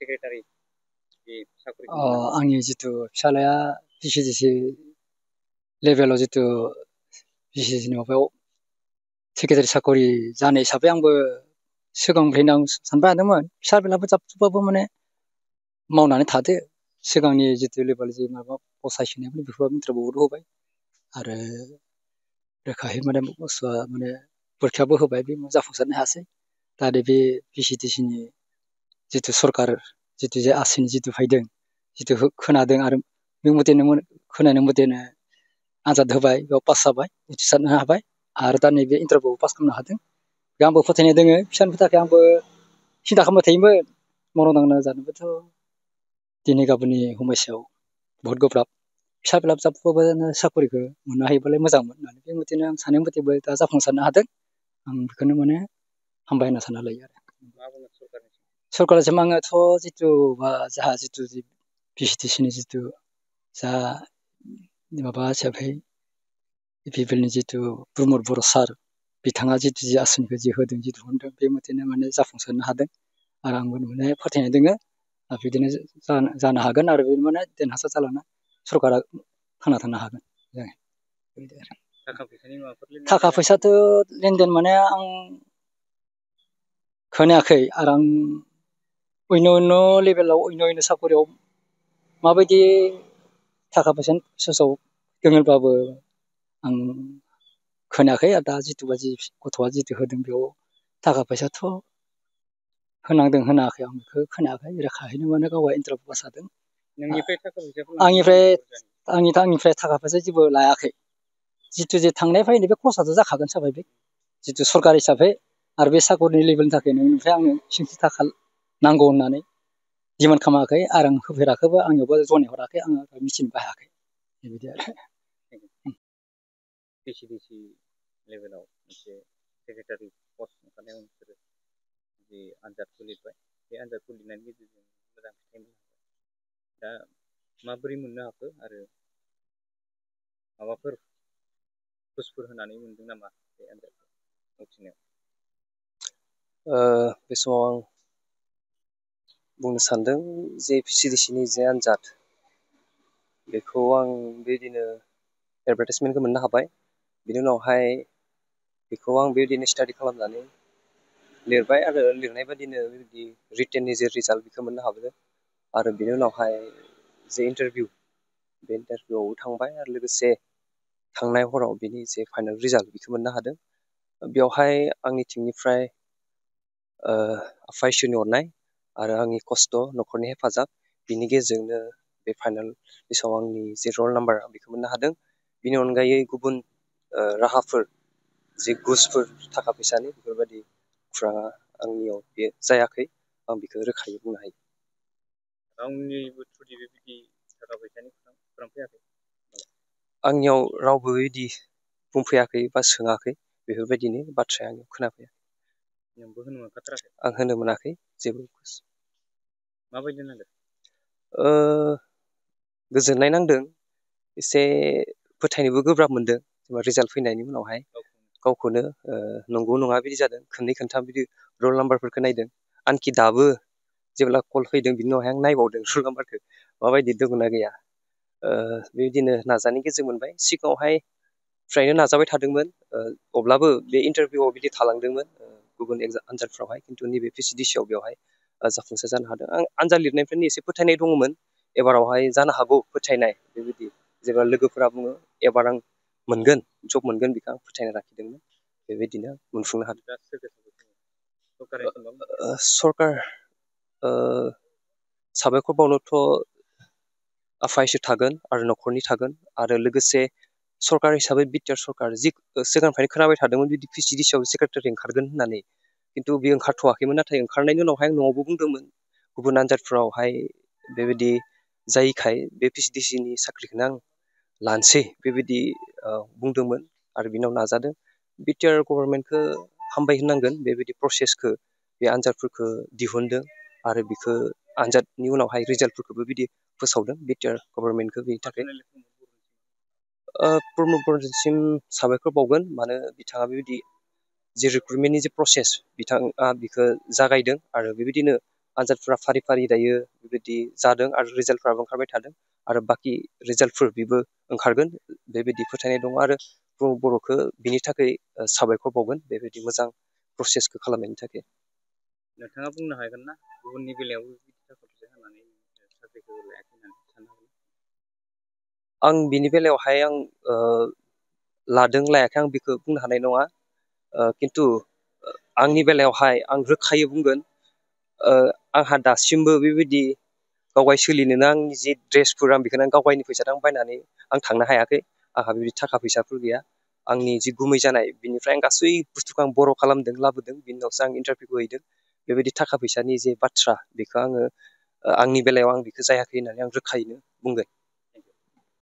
Secretary बे साख्रिखौ आंनि जितु फिसालाया PCDC लेभेलाव जितु PCDC माबायाव सेक्रेटारि साखरि जानाय हिसाबै आंबो सिगांनिफ्रायनो आं सानबाय थादोंमोन फिसा बेलाबो जाबजुबाबो माने मावनानै थादो सिगांनि जितु लेभेल जि माबा फसायसिनायमोन बेफोरबो इन्टारभिउबो होबाय आरो रोखायै माने बुस्थुआ माने परीक्षाबो होबाय बे जाफुंसारनो हायासै दा बे PCDCनि जितु सरकार जितु जे आसिनि जितु फैदों जितु खोनादों आरो बे मथेनो खोनानाय मथेनो आनजाद होबाय बेयाव पास जाबाय उथ्रिसारनो हाबाय आरो दा नैबे इन्टारभिउ पास खालामनो हादों बे आंबो फोथायनाय दोङो फिसानि थाखाय आंबो सिन्था खालामबाय थायोमोन मावनो दांनो जानोबोथ' दिनै गाबोननि समस्यायाव बहुद गोब्राब फिसा बेला जाबबाबो साखरिखौ मोननो हायोबालाय मोजांमोन होननानै बे मथेनो आं सानै मथेबो दा जाफुंसारनो हादों आं बेखौनो माने हामबाय होनना सानना लायो आरो सरकारनिसिम आङोथ' जितु जोंहा जितु PCDCनि जितु जा माबा हिसाबै पिपिएलनि जितु प्रमद बर' सार बिथाङा जितु जि आसनिखौ जि होदों जि दिहुनदों बे मथेनो माने जाफुंसारनो हादों आरो आंबो माने फोथायनाय दोङो बिदिनो जानो हागोन आरो बे माने देरहासार जालांना सरकारा थांना थानो हागोन थाखा फैसाथ' लेनदेन माने आं खोनायाखै आरो आं अन्य लेभेलाव अन्य साखरियाव माबायदि थाखा फैसानि ससाव दोङोब्लाबो आं खोनायाखै आरो दा जितु बादि गथ'आ जितु होदों बेयाव थाखा फैसाथ' होनांदों होनाखै आं बेखौ खोनायाखै रोखायैनो माने गावहा इन्टारभिउ पास जादों आंनिफ्राय थाखा फैसा जेबो लायाखै जितु जे थांनाय फैनाय बे खरसाथ' जाखागोन साभाबिक जितु सरकार हिसाबै आरो बे साखरिनि लेभेलनि थाखाय नोंनिफ्राय आंनो सिंथि थाखा नांगौ होननानै डिमान्ड खालामाखै आरो आं होफेराखैबो आंनियावबो जनायहराखै आङो मिथिनोबो हायाखै बेबायदि आरो PCDC लेभेलाव मोनसे सेक्रेटारि पस्ट ओंखारनायाव नोंसोरो जि आनजादखौ लिरबाय बे आनजादखौ लिरनायनि गेजेरजों मोजां फिथाइ मोननो हाबाय दा माबोरै मोननो हाखो आरो माबाफोर पुसफोर होनानै मोनदों नामा बे आनजादखौ उथ्रिनायाव बे समाव आं बुंनो सानदों जे PCDCनि जे आनजाद बेखौ आं बेबायदिनो एडभार्टाइजमेन्टखौ मोननो हाबाय बिनि उनावहाय बेखौ आं बेबायदिनो स्टाडि खालामनानै लिरबाय आरो लिरनाय बादिनो बेबायदि रिटेननि जे रिजाल्ट बेखौ मोननो हाबोदों आरो बिनि उनावहाय जे इन्टारभिउ बे इन्टारभिउआव थांबाय आरो लोगोसे थांनाय हराव बिनि जे फाइनाल रिजाल्ट बेखौ मोननो हादों बेवहाय आंनि टिमनिफ्राय आफा इसोरनि अननाय आरो आंनि खस्थ' न'खरनि हेफाजाब बिनि गेजेरजोंनो बे फाइनाल लिस्टआव आंनि जे रल नाम्बार बेखौ मोननो हादों बिनि अनगायै गुबुन राहाफोर जे घुसफोर थाखा फैसानि बेफोरबायदि खुराङा आंनियाव बे जायाखै आं बेखौ रोखायै बुंनो हायो रावनिबो थ्रुयै बेबायदि थाखा फैसानि खुरां फैयाखै आंनियाव रावबो बेबायदि बुंफैयाखै बा सोङाखै बेफोरबायदिनो बाथ्राया आंनियाव खोनाफैयाखै नोंबो होनो मोनखाथाराखै आं होनो मोनाखै जेबो माबायदि नांदों गोजोननाय नांदों एसे फोथायनोबो गोब्राब मोनदों जेनेबा रिजाल्ट फैनायनि उनावहाय गावखौनो नंगौ नङा बिदि जादों खननै खनथाम बिदि रल नाम्बारफोरखौ नायदों आनखि दाबो जेब्ला कल फैदों बिनि उनावहाय आं नायबावदों रल नाम्बारखौ माबायदि दंना गैया बेबायदिनो नाजानो गेजेर मोनबाय सिगाङावहाय फ्रायनो नाजाबाय थादोंमोन अब्लाबो बे इन्टारभिउआव बिदि थालांदोंमोन गुबुन आनजादफ्रावहाय खिन्थु नैबे PCDCआव बेवहाय जाफुंसार जानो हादों आं आनजाद लिरनायनिफ्रायनो एसे फोथायनाय दङमोन एबारावहाय जानो हागौ फोथायनाय बेबायदि जेब्ला लोगोफोरा बुङो एबार आं मोनगोन जब मोनगोन बेखौ आं फोथायना लाखिदोंमोन बेबायदिनो मोनफुंनो हादों सरकार साबायखर बावनोथ' आफा इसोर थागोन आरो न'खरनि थागोन आरो लोगोसे सरकार हिसाबै बिटिआर सरकार जि सिगांनिफ्रायनो खोनाबाय थादोंमोन बिदि PCDCआव सेक्रेटारि ओंखारगोन होननानै खिन्थु बे ओंखारथ'वाखैमोन नाथाय ओंखारनायनि उनावहाय आं न'आवबो बुंदोंमोन गुबुन आनजादफ्रावहाय बेबायदि जायैखाय बे PCDCनि साख्रिखौनो आं लानोसै बेबायदि बुंदोंमोन आरो बिनाव नाजादों बिटिआर गभर्नमेन्टखौ हामबाय होनांगोन बेबायदि प्रसेसखौ बे आनजादफोरखौ दिहुनदों आरो बिखौ आनजादनि उनावहाय रिजाल्टफोरखौबो बिदि फोसावदों बिटिआर गभर्नमेन्टखौ बेनि थाखाय प्रमद बर'सिम साबायखर बावगोन मानो बिथाङा बेबायदि जे रिक्रुटमेन्टनि जे प्रसेस बिथाङा बिखौ जागायदों आरो बेबायदिनो आनजादफोरा फारि फारि दायो बेबायदि जादों आरो रिजाल्टफ्राबो ओंखारबाय थादों आरो बाखि रिजाल्टफोर बेबो ओंखारगोन बेबायदि फोथायनाय दङ आरो बर'खौ बिनि थाखाय साबायखर बावगोन बेबायदि मोजां प्रसेसखौ खालामनायनि थाखाय। नोंथाङा बुंनो हागोन ना गुबुननि बेलायावबो बिदि थाखा फैसा होनानै साख्रिखौ लायाखै होननानै साननो हागोन? आं बिनि बेलायावहाय आं लादों लायाखै आं बेखौ बुंनो हानाय नङा खिन्थु आंनि बेलायावहाय आं रोखायै बुंगोन आंहा दासिमबो बेबायदि गावगाय सोलिनोनो आंनि जि ड्रेसफोर आं बेखौनो गावगायनि फैसाजों बायनानै आं थांनो हायाखै आंहा बेबायदि थाखा फैसाफोर गैया आंनि जि गुमै जानाय बिनिफ्राय आं गासै बुस्थुखौ आं बर' खालामदों लाबोदों बिनि उनावसो आं इन्टारभिउखौ हैदों बेबायदि थाखा फैसानि जे बाथ्रा बेखौ आङो आंनि बेलायाव आं बेखौ जायाखै होननानै आं रोखायैनो बुंगोन।